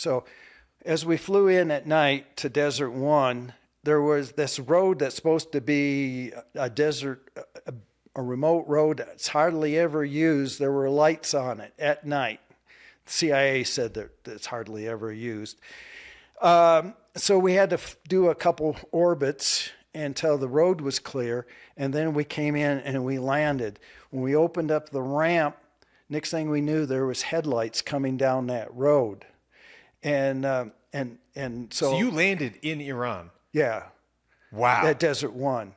So as we flew in at night to Desert One, there was this road that's supposed to be a remote road that's hardly ever used. There were lights on it at night. The CIA said that it's hardly ever used. So we had to do a couple orbits until the road was clear, and then we came in and we landed. When we opened up the ramp, next thing we knew, there was headlights coming down that road, and so you landed in Iran. Yeah. Wow. At Desert One.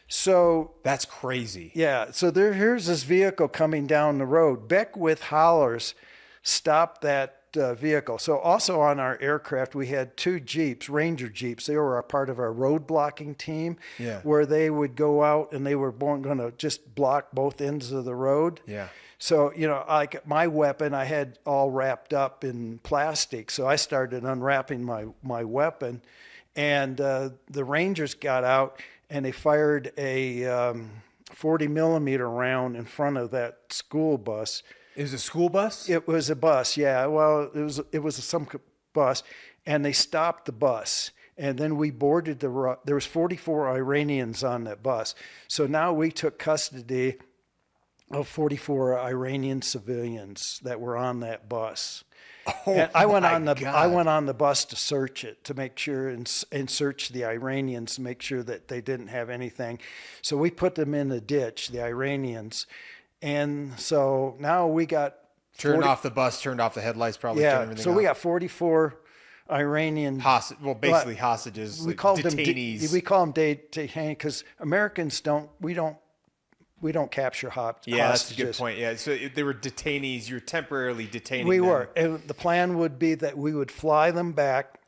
So that's crazy. Yeah. So here's this vehicle coming down the road. Beckwith Hollers stopped that vehicle. So also on our aircraft, we had 2 Jeeps, Ranger Jeeps. They were a part of our road blocking team, where they would go out and they were going to just block both ends of the road. Yeah. So, like my weapon, I had all wrapped up in plastic. So I started unwrapping my weapon, and the Rangers got out and they fired a 40 millimeter round in front of that school bus. It was a school bus? It was a bus, yeah. Well, it was some bus, and they stopped the bus. And then we boarded there was 44 Iranians on that bus. So now we took custody of 44 Iranian civilians that were on that bus. Oh, and I went on the bus to search it, to make sure and search the Iranians, to make sure that they didn't have anything. So we put them in the ditch, the Iranians. And so now we got turned off the bus, turned off the headlights, probably. Yeah. Turned everything So off. we got 44 Iranian basically hostages. We called detainees. We call them detainees because Americans we don't capture hostages. Yeah, that's a good point. Yeah, so they were detainees. You were temporarily detaining them. We were. And the plan would be that we would fly them back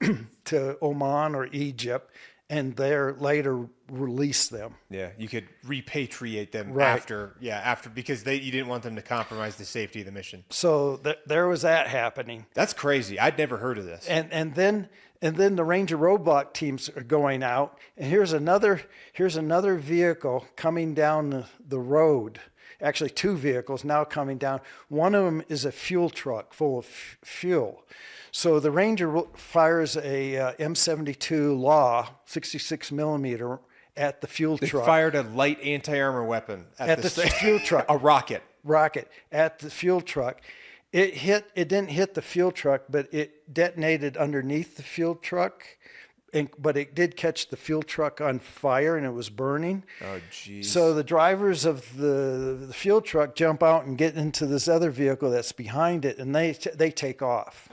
to Oman or Egypt, and there later release them. Yeah, you could repatriate them Right. after because you didn't want them to compromise the safety of the mission. So there was that happening. That's crazy. I'd never heard of this. And then the Ranger roadblock teams are going out, and here's another vehicle coming down the road. Actually, 2 vehicles now coming down. One of them is a fuel truck full of fuel. So the Ranger fires a M72 Law 66 millimeter at the fuel They truck. fired a light anti-armor weapon at the fuel truck. A rocket At the fuel truck. It didn't hit the fuel truck, but it detonated underneath the fuel truck. But it did catch the fuel truck on fire, and it was burning. Oh, geez. So the drivers of the fuel truck jump out and get into this other vehicle that's behind it, and they take off.